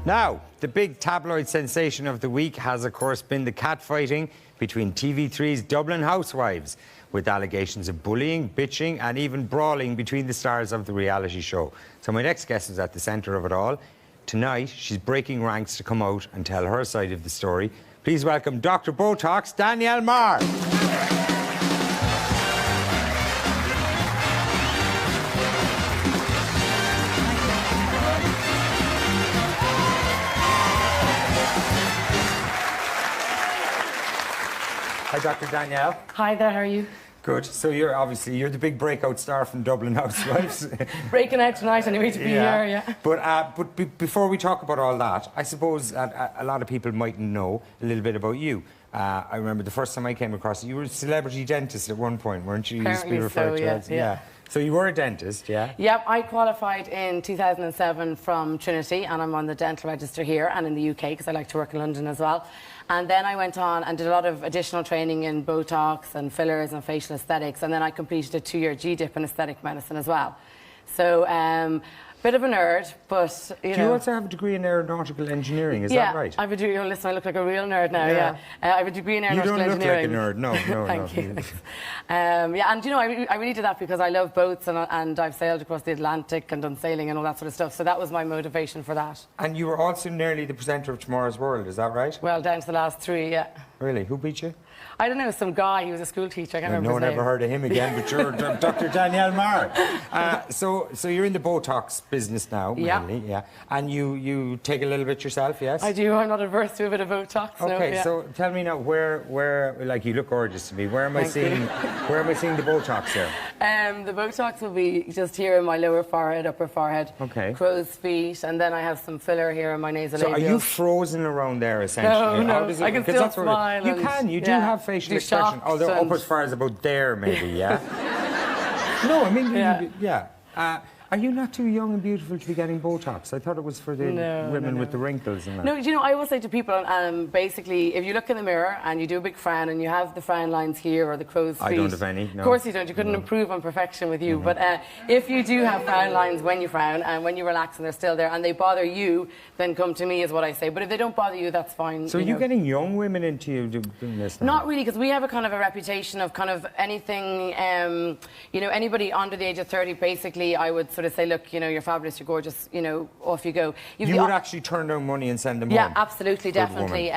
Now, the big tabloid sensation of the week has, of course, been the catfighting between TV3's Dublin Housewives, with allegations of bullying, bitching and even brawling between the stars of the reality show. So my next guest is at the centre of it all. Tonight, she's breaking ranks to come out and tell her side of the story. Please welcome Dr. Botox, Danielle Marr. Hi, Dr. Danielle. Hi there, how are you? Good. So you're the big breakout star from Dublin Housewives. Breaking out tonight anyway to be here, yeah. But before we talk about all that, I suppose a lot of people mightn't know a little bit about you. I remember the first time I came across you were a celebrity dentist at one point, weren't you? Apparently you used to be referred to as, yeah. So you were a dentist, yeah? Yep, I qualified in 2007 from Trinity, and I'm on the dental register here and in the UK because I like to work in London as well. And then I went on and did a lot of additional training in Botox and fillers and facial aesthetics, and then I completed a 2-year GDip in aesthetic medicine as well. So, bit of a nerd, but Do you also have a degree in aeronautical engineering, is that right? I have a degree. Listen, I look like a real nerd now, yeah. I have a degree in aeronautical engineering. You don't look like a nerd, no. Thank you. Yeah, and you know, I really did that because I love boats and I've sailed across the Atlantic and done sailing and all that sort of stuff, so that was my motivation for that. And you were also nearly the presenter of Tomorrow's World, is that right? Well, down to the last 3, yeah. Really? Who beat you? I don't know, some guy, he was a school teacher, I can't remember No his one name. ever heard of him again, but you're Dr. Danielle Marr. So you're in the Botox business now, mainly, yeah. And you take a little bit yourself, yes? I do, I'm not averse to a bit of Botox. Okay, yeah. so tell me now, where, like, you look gorgeous to me, where am I seeing the Botox here? The Botox will be just here in my lower forehead, upper forehead, crow's feet, and then I have some filler here in my nasal So labial. are you frozen around there, essentially? No, I can still smile. You do have facial expression, although up as far as about there, maybe, yeah? No, I mean, yeah. Are you not too young and beautiful to be getting Botox? I thought it was for the women with the wrinkles and that. No, you know, I will say to people, basically, if you look in the mirror and you do a big frown and you have the frown lines here or the crow's feet... I don't have any, no. Of course you don't. You couldn't improve on perfection with you. But if you do have frown lines when you frown and when you relax and they're still there and they bother you, then come to me is what I say. But if they don't bother you, that's fine. So are you getting young women into you doing this now? Not really, because we have a kind of a reputation of kind of anything, you know, anybody under the age of 30, basically, I would sort of say, look, you know, you're fabulous, you're gorgeous, you know, off you go. You would actually turn down money and send them home? Yeah, absolutely, definitely.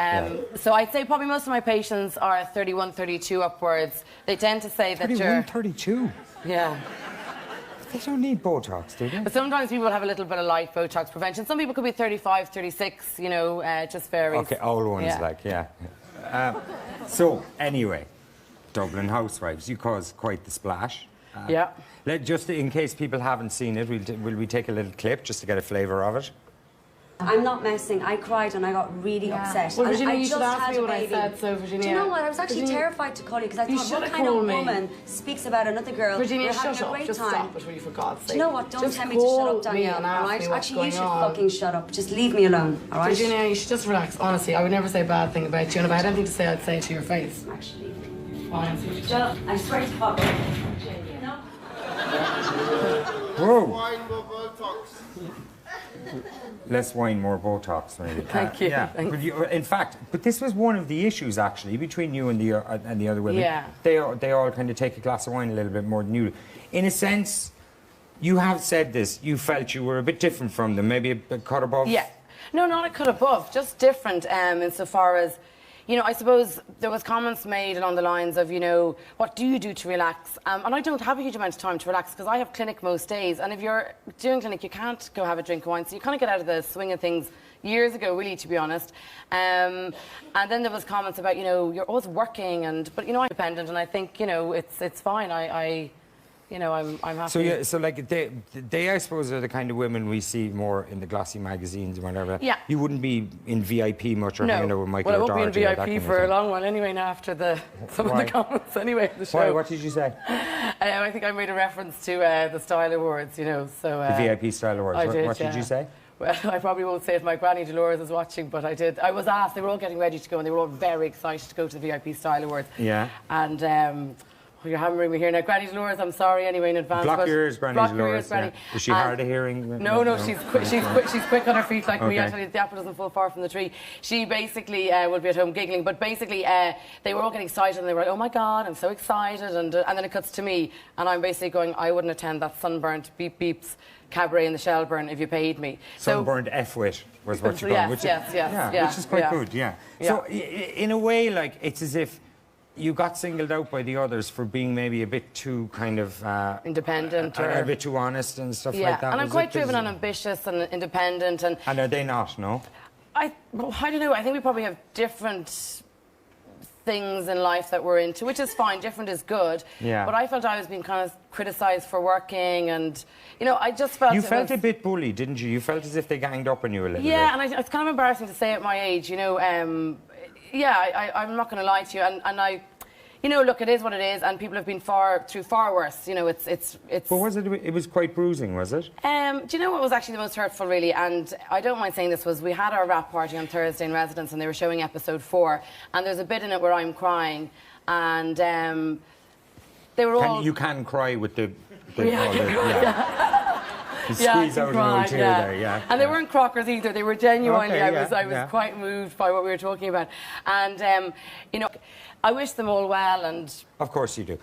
So I'd say probably most of my patients are 31, 32 upwards. They tend to say that 31, 32? Yeah. They don't need Botox, do they? But sometimes people have a little bit of light Botox prevention. Some people could be 35, 36, you know, just varies. Okay, old ones, so, anyway, Dublin Housewives, you caused quite the splash. Just in case people haven't seen it, will we take a little clip just to get a flavour of it? I'm not messing. I cried and I got really upset. Well, Virginia, and you should ask me what I said, so Virginia... Do you know what? I was actually terrified to call you because I thought, what kind of woman speaks about another girl? Virginia, We're having shut a up. great Just time. stop it, will you, for God's sake? Do you know what? Don't just tell me to shut up, Danielle, and all right? ask me Actually, you should fucking shut up. Just leave me alone, all right? Virginia, you should just relax. Honestly, I would never say a bad thing about you, and if I had anything to say, I'd say it to your face. Actually, fine. shut up. I swear to God. Whoa! Less wine, more Botox, maybe. Thank you. Yeah. In fact, this was one of the issues actually between you and the other women. Yeah. They all kind of take a glass of wine a little bit more than you do. In a sense, you have said this. You felt you were a bit different from them, maybe a cut above. Yeah. No, not a cut above. Just different insofar as. You know, I suppose there was comments made along the lines of, you know, what do you do to relax? And I don't have a huge amount of time to relax because I have clinic most days. And if you're doing clinic, you can't go have a drink of wine. So you kind of get out of the swing of things years ago, really, to be honest. And then there was comments about, you know, you're always working, but, you know, I'm independent. And I think, you know, it's fine. You know, I'm happy. So yeah, so like they I suppose are the kind of women we see more in the glossy magazines and whatever. Yeah. You wouldn't be in VIP much or hanging out with Michael Well, I or won't be in VIP for a long while anyway now after some of the comments anyway of the show. Why? What did you say? I think I made a reference to the Style Awards, you know, so... the VIP Style Awards. What did you say? Well, I probably won't say it. My granny Dolores is watching, but I did. I was asked. They were all getting ready to go, and they were all very excited to go to the VIP Style Awards. Yeah. And Oh, you're hammering me here now. Granny Dolores, I'm sorry anyway in advance. Block your ears, Granny Dolores. Granny. Yeah. Is she hard of hearing? No, she's quick on her feet like me. Okay. Actually, the apple doesn't fall far from the tree. She basically would be at home giggling, but basically they were all getting excited and they were like, oh my God, I'm so excited. And then it cuts to me and I'm basically going, I wouldn't attend that sunburnt beep beeps cabaret in the Shelburne if you paid me. Sunburned F-wit was what you're yes, going. Yes, which is quite good, yeah. So in a way, like, it's as if you got singled out by the others for being maybe a bit too kind of... independent or... A bit too honest and stuff like that. Yeah, and I'm quite driven and ambitious and independent. And are they not, no? I don't know. I think we probably have different things in life that we're into, which is fine. Different is good. Yeah. But I felt I was being kind of criticised for working and, you know, I just felt... You felt a bit bullied, didn't you? You felt as if they ganged up on you a little bit. Yeah, and it's kind of embarrassing to say at my age, you know, yeah, I'm not going to lie to you, and I, you know, look, it is what it is, and people have been through far worse. You know, it's. But was it? It was quite bruising, was it? Do you know what was actually the most hurtful, really? And I don't mind saying this, was we had our wrap party on Thursday in residence, and they were showing episode 4, and there's a bit in it where I'm crying, and they were all. You can cry with the You Yeah, squeeze out an old tear there, yeah. And they weren't crockers either. They were genuinely. Okay, I was quite moved by what we were talking about, and you know, I wish them all well. And of course you do.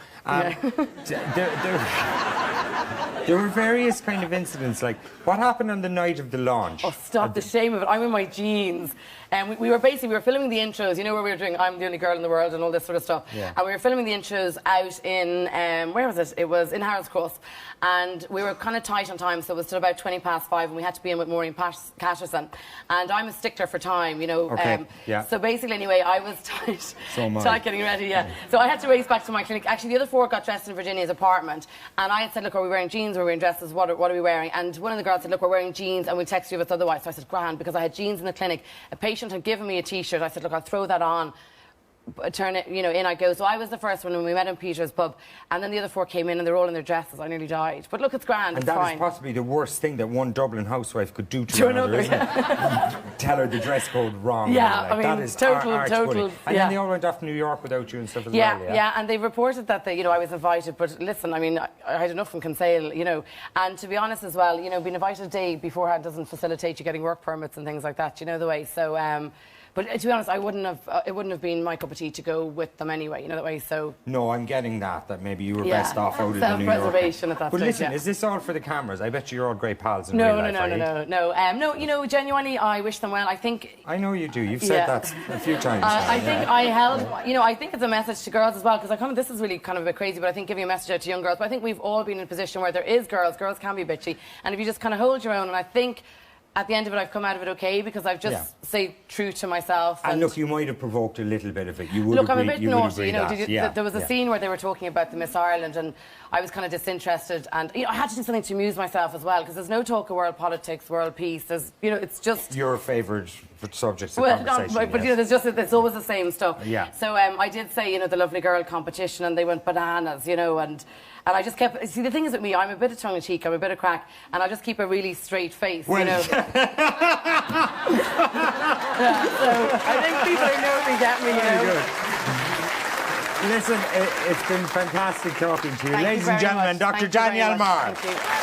There were various kind of incidents. Like, what happened on the night of the launch? Oh, stop the shame of it! I'm in my jeans, and we were filming the intros. You know, where we were doing "I'm the only girl in the world" and all this sort of stuff. Yeah. And we were filming the intros out in where was it? It was in Harold's Cross, and we were kind of tight on time, so it was till about 5:20, and we had to be in with Maureen Patterson. And I'm a stickler for time, you know. Okay. Yeah. So basically, anyway, I was tight, So am I. tight getting ready. Yeah. So I had to race back to my clinic. Actually, the other 4 got dressed in Virginia's apartment, and I had said, "Look, are we wearing jeans? Or are we wearing dresses? What are we wearing?" And one of the girls said, "Look, we're wearing jeans, and we'll text you if it's otherwise." So I said, "Grand," because I had jeans in the clinic. A patient had given me a T-shirt. I said, "Look, I'll throw that on." Turn it, you know, in I go. So I was the first one when we met in Peter's pub, and then the other 4 came in and they're all in their dresses. I nearly died. But look, it's grand, And it's fine. that is possibly the worst thing that one Dublin housewife could do to another, isn't it? Tell her the dress code wrong. Yeah, like, I mean, that is total. And then they all went off to New York without you and stuff as well. Yeah, and they reported that you know, I was invited. But listen, I mean, I had enough from Kinsale, you know. And to be honest as well, you know, being invited a day beforehand doesn't facilitate you getting work permits and things like that. You know the way. So. But to be honest, it wouldn't have been my cup of tea to go with them anyway, you know that way, so... No, I'm getting that maybe you were best off out of the New York. Self-preservation at that But stage, listen, is this all for the cameras? I bet you're all great pals in real life, No, you know, genuinely, I wish them well. I think... I know you do. You've said that a few times. I think I held... You know, I think it's a message to girls as well, because this is really kind of a bit crazy, but I think giving a message out to young girls, but I think we've all been in a position where there is girls can be bitchy, and if you just kind of hold your own, and I think... At the end of it, I've come out of it okay because I've just stayed true to myself. And look, you might have provoked a little bit of it. You would look, agree, I'm a bit you naughty. You know, there was a yeah. scene where they were talking about the Miss Ireland, and I was kind of disinterested, and you know, I had to do something to amuse myself as well because there's no talk of world politics, world peace. There's, you know, it's just your favourite subjects of conversation. But you know, it's always the same stuff. Yeah. So I did say, you know, the lovely girl competition, and they went bananas, you know, and I just kept... See, the thing is with me, I'm a bit of tongue-in-cheek, I'm a bit of crack, and I just keep a really straight face, you know. So I think people who know me get me, you know. Listen, it's been fantastic talking to you. Thank Ladies you and very gentlemen, much. Dr. Danielle Marr. Thank you.